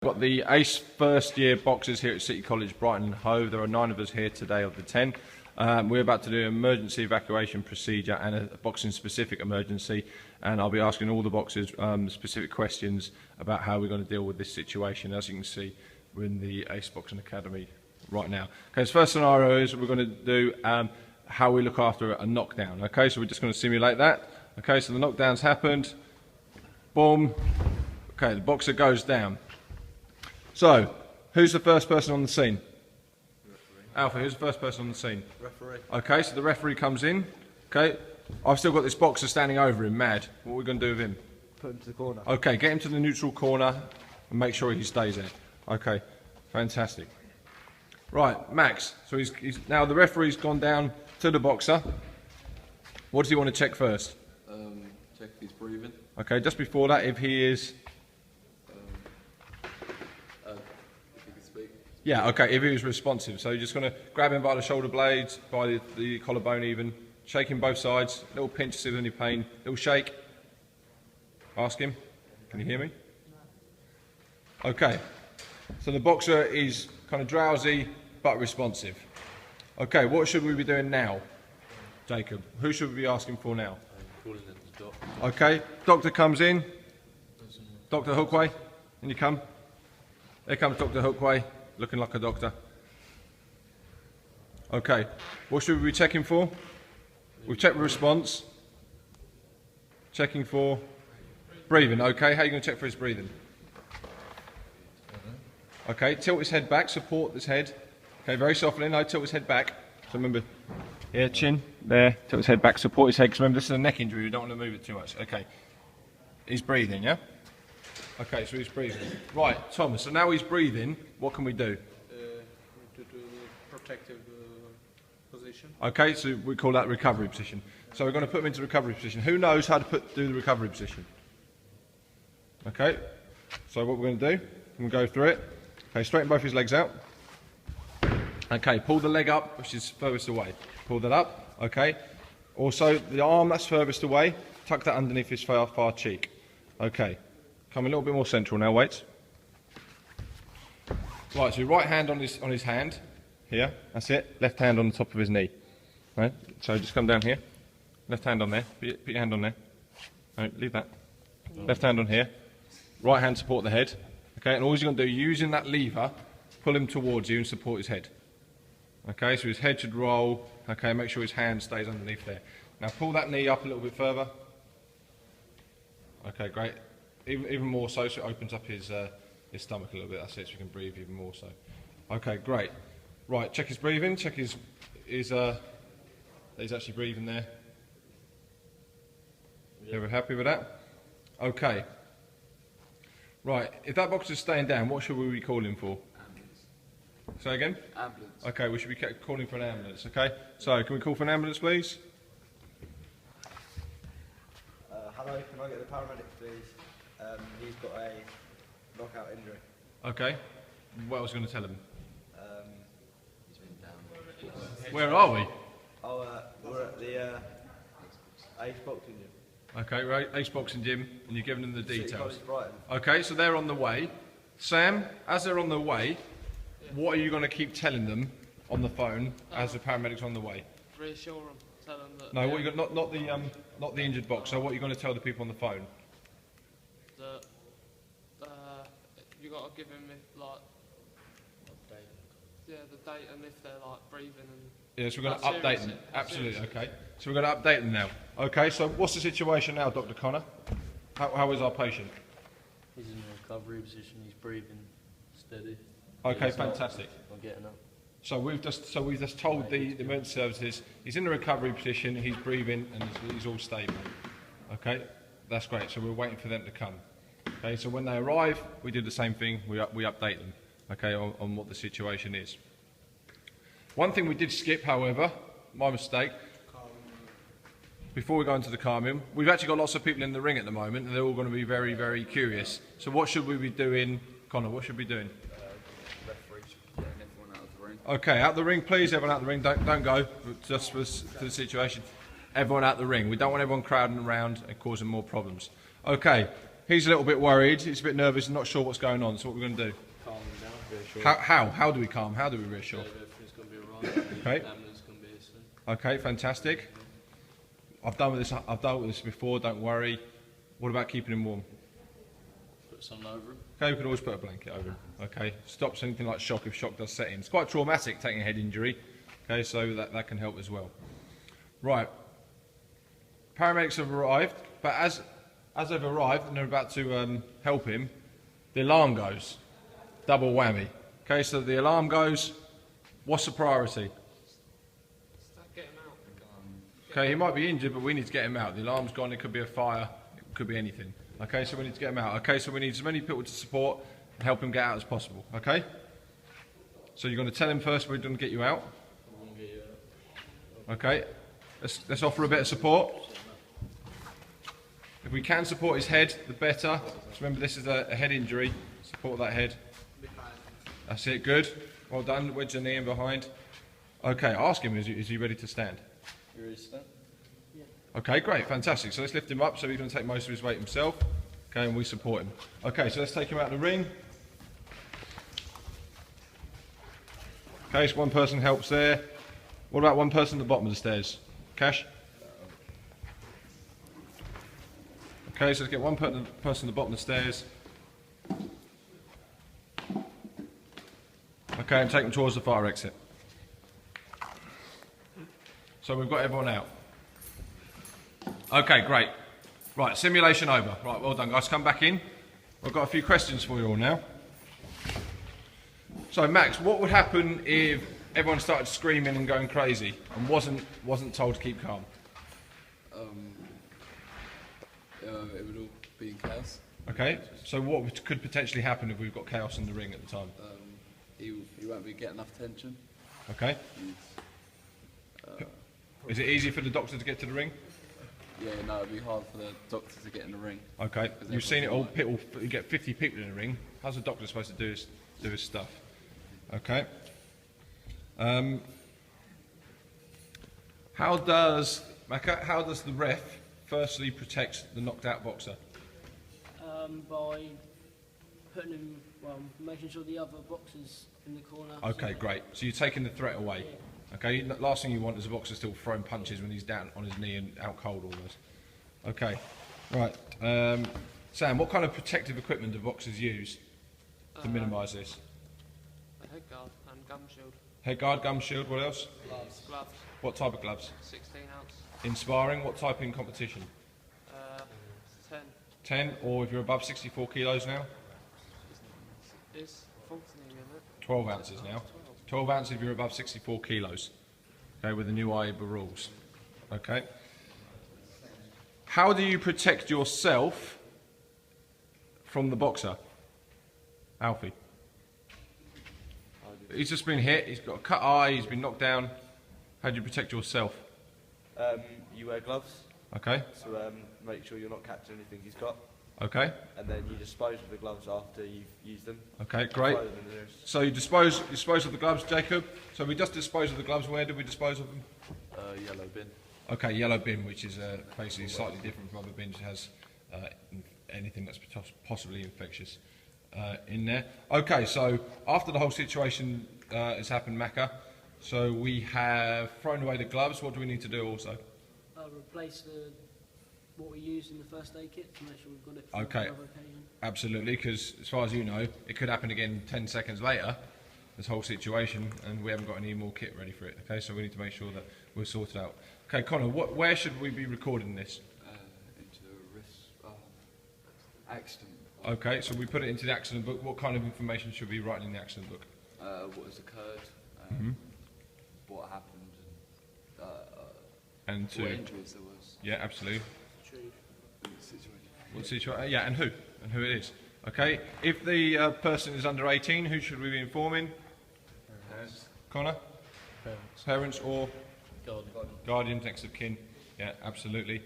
Got the AASE first year boxers here at City College Brighton and Hove. There are 9 of us here today of the 10. We're about to do an emergency evacuation procedure and a boxing specific emergency, and I'll be asking all the boxers specific questions about how we're going to deal with this situation. As you can see, we're in the AASE Boxing Academy right now. Okay, so first scenario is we're going to do how we look after a knockdown. Okay, so we're just going to simulate that. Okay, so the knockdown's happened. Boom. Okay, the boxer goes down. So, who's the first person on the scene? Referee. Alpha, who's the first person on the scene? Referee. Okay, so the referee comes in. Okay, I've still got this boxer standing over him, mad. What are we going to do with him? Put him to the corner. Okay, get him to the neutral corner and make sure he stays there. Okay, fantastic. Right, Max, so he's now the referee's gone down to the boxer. What does he want to check first? Check if he's breathing. Okay, just before that, if he is... If he can speak. Yeah, okay, if he was responsive. So you're just going to grab him by the shoulder blades, by the collarbone even, shake him both sides, little pinch to see if there's any pain, little shake. Ask him, can you hear me? Okay, so the boxer is kind of drowsy but responsive. Okay, what should we be doing now, Jacob? Who should we be asking for now? Calling in the doctor. Okay, doctor comes in. Dr. Hookway, can you come? There comes Dr. Hookway, looking like a doctor. Okay, what should we be checking for? We've checked the response. Checking for breathing. Okay, how are you going to check for his breathing? Okay, tilt his head back, support his head. Okay, very softly, no, tilt his head back. So remember, here, chin, there, tilt his head back, support his head, because remember this is a neck injury, we don't want to move it too much. Okay, he's breathing, yeah? Okay, so he's breathing. Right, Thomas, so now he's breathing, what can we do? To do protective position. Okay, so we call that recovery position. So we're going to put him into recovery position. Who knows how to do the recovery position? Okay, so what we're going to do, we're going to go through it. Okay, straighten both his legs out. Okay, pull the leg up, which is furthest away. Pull that up, okay. Also, the arm that's furthest away, tuck that underneath his far cheek. Okay, come a little bit more central now, wait. Right, so your right hand on his hand, here, that's it. Left hand on the top of his knee. Right, so just come down here. Left hand on there, put your hand on there. Right, leave that. Left hand on here. Right hand support the head. Okay, and all you're going to do, using that lever, pull him towards you and support his head. Okay, so his head should roll. Okay, make sure his hand stays underneath there. Now pull that knee up a little bit further. Okay, great. Even more so it opens up his stomach a little bit. That's it, so you can breathe even more so. Okay, great. Right, check his breathing. Check he's actually breathing there. Yeah. We're happy with that? Okay. Right, if that boxer's staying down, what should we be calling for? Ambulance. Say again? Ambulance. Okay, we should be calling for an ambulance, okay? So, can we call for an ambulance, please? Hello, can I get the paramedic, please? He's got a knockout injury. Okay. What else are you going to tell him? He's been down. Where are we? We're at the AASE boxing gym. Okay, right, AASE Boxing Gym, and you're giving them the City details. College Brighton. Okay, so they're on the way. Sam, as they're on the way, what are you going to keep telling them on the phone as the paramedics are on the way? Reassure them, tell them that. No, what you got? Not the injured boxer. What are you going to tell the people on the phone? That you got to give them like. Yeah, the date and if they're like breathing and. Yeah, so we're going to How update serious them. it- how Absolutely, serious it okay. So we're going to update them now. Okay, so what's the situation now, Dr. Connor? How is our patient? He's in a recovery position, he's breathing steady. Okay, He's not- fantastic. Not getting up. So we've just told the emergency services he's in a recovery position, he's breathing, and he's all stable. Okay, that's great. So we're waiting for them to come. Okay, so when they arrive, we do the same thing. We update them. Okay, on what the situation is. One thing we did skip, however, my mistake. Before we go into the calm room, we've actually got lots of people in the ring at the moment, and they're all going to be very, very curious. So what should we be doing, Connor? What should we be doing? Referee should be getting everyone out of the ring. Okay, out the ring, please. Everyone out the ring. Don't go. Just for the situation. Everyone out the ring. We don't want everyone crowding around and causing more problems. Okay, He's a little bit worried. He's a bit nervous and not sure what's going on. So what we're going to do? Calm him down, reassure. How do we calm? How do we reassure? Everything's going to be alright. Okay. Ambulance going to be here soon. Okay, fantastic. I've dealt with this before. Don't worry. What about keeping him warm? Put something over him. Okay, we can always put a blanket over him. Okay, stops anything like shock if shock does set in. It's quite traumatic taking a head injury. Okay, so that can help as well. Right. Paramedics have arrived, but as they've arrived and they're about to help him, the alarm goes. Double whammy. Okay, so the alarm goes. What's the priority? Start getting out. Okay, he might be injured, but we need to get him out. The alarm's gone. It could be a fire. It could be anything. Okay, so we need to get him out. Okay, so we need as many people to support and help him get out as possible. Okay. So you're going to tell him first we're going to get you out. I'm going to get you out. Okay. Let's offer a bit of support. If we can support his head, the better. Just remember, this is a head injury. Support that head. That's it. Good. Well done. Wedge the knee in behind. Okay. Ask him. Is he ready to stand? You ready to stand? Okay, great, fantastic. So let's lift him up so he's going to take most of his weight himself. Okay, and we support him. Okay, so let's take him out of the ring. Okay, so one person helps there. What about one person at the bottom of the stairs? Cash? Okay, so let's get one person at the bottom of the stairs. Okay, and take them towards the fire exit. So we've got everyone out. Okay, great. Right, simulation over. Right, well done, guys. Come back in. I've got a few questions for you all now. So, Max, what would happen if everyone started screaming and going crazy and wasn't told to keep calm? It would all be in chaos. Okay, so what could potentially happen if we've got chaos in the ring at the time? He won't be getting enough attention. Okay. Is it easy for the doctor to get to the ring? Yeah, no, it'd be hard for the doctor to get in the ring. Okay, you've seen it all. You get 50 people in the ring. How's the doctor supposed to do his stuff? Okay. How does the ref firstly protect the knocked out boxer? By putting him, making sure the other boxer's in the corner. Okay, great. So you're taking the threat away. Okay, last thing you want is a boxer still throwing punches when he's down on his knee and out cold almost. Okay, right. Sam, what kind of protective equipment do boxers use to minimise this? A head guard and gum shield. Head guard, gum shield, what else? Gloves. What type of gloves? 16 ounce. In sparring, what type in competition? 10. 10, or if you're above 64 kilos now? Is 14 in it. 12 ounces now. 12 ounces if you're above 64 kilos. Okay, with the new IABA rules. Okay. How do you protect yourself from the boxer? Alfie. He's just been hit, he's got a cut eye, he's been knocked down. How do you protect yourself? You wear gloves, Okay, so make sure you're not catching anything he's got, okay, and then you dispose of the gloves after you've used them. okay, great. Throw them in the nearest- So you dispose of the gloves, Jacob? So we just dispose of the gloves, where did we dispose of them? Yellow bin. Okay, yellow bin, which is basically slightly different from other bins, has anything that's possibly infectious in there. Okay, so after the whole situation has happened, Macca, so we have thrown away the gloves. What do we need to do also? Replace what we used in the first aid kit to make sure we've got it for Okay. another occasion. Absolutely, because as far as you know, it could happen again 10 seconds later, this whole situation, and we haven't got any more kit ready for it. Okay, so we need to make sure that we're sorted out. Okay, Connor, where should we be recording this? Into the risk accident. Okay, so we put it into the accident book. What kind of information should we be writing in the accident book? What has occurred, what happened, And what to injuries there was. yeah, absolutely. True. In the situation. What situation? Yeah, and who it is. Okay, if the person is under 18, who should we be informing? Parents. Connor, Parents. parents or Guardian. guardians, next of kin. Yeah, absolutely.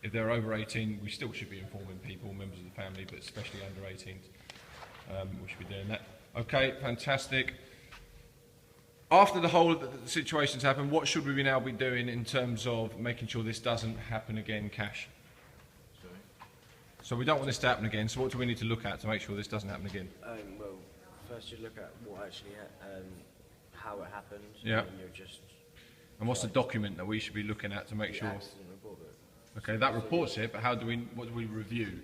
If they're over 18, we still should be informing people, members of the family, but especially under 18. We should be doing that. Okay, fantastic. After the whole situation's happened, what should we now be doing in terms of making sure this doesn't happen again, Cash? So we don't want this to happen again. So what do we need to look at to make sure this doesn't happen again? Well, first you look at what actually, how it happened. Yeah. And then you're just And what's the document that we should be looking at to make the sure? accident report book. Okay, that reports it, but what do we review?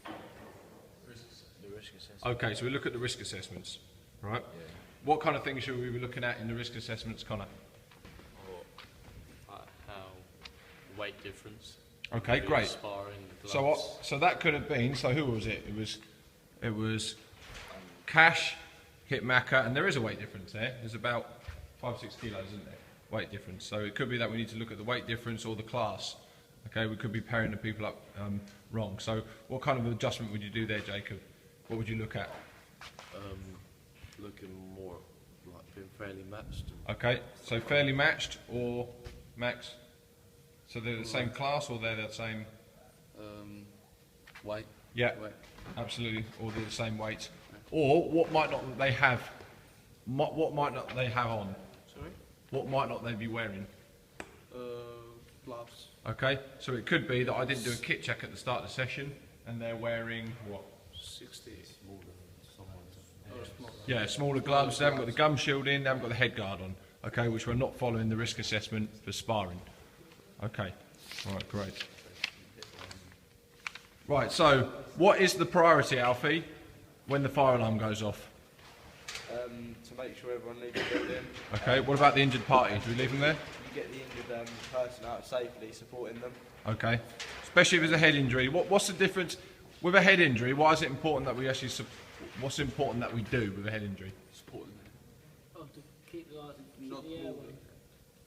The risk assessment. Okay, so we look at the risk assessments, right? Yeah. What kind of things should we be looking at in the risk assessments, Connor? Or how weight difference. Okay, Who's great. Sparring, the So gloves. so that could have been. So who was it? It was Cash, hit Macca, and there is a weight difference there. There's about 5-6 kilos, isn't there? Weight difference. So it could be that we need to look at the weight difference or the class. Okay, we could be pairing the people up wrong. So what kind of adjustment would you do there, Jacob? What would you look at? Looking more like being fairly matched. Okay, so fairly matched or Max? So they're the same class or they're the same? Weight. Yeah, Weight. absolutely. Or they're the same weight. Or what might not they have? What might not they have on? Sorry? What might not they be wearing? Gloves. Okay, so it could be that I didn't do a kit check at the start of the session and they're wearing what? 60. Yeah, smaller gloves. They haven't got the gum shield in. They haven't got the head guard on. Okay, which we're not following the risk assessment for sparring. Okay, all right, great. Right, so what is the priority, Alfie, when the fire alarm goes off? To make sure everyone leaves the building. Okay, what about the injured party? Do we leave them there? You get the injured person out safely, supporting them. Okay, especially if it's a head injury. What's the difference with a head injury? Why is it important that we actually? What's important that we do with a head injury? Support them. Oh, to keep the eyes, keep Not the airway.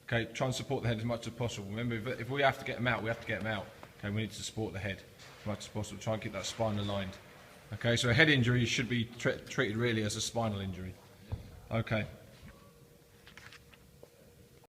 Okay, try and support the head as much as possible. Remember, if we have to get them out, we have to get them out. Okay, we need to support the head as much as possible. Try and keep that spine aligned. Okay, so a head injury should be treated really as a spinal injury. Okay.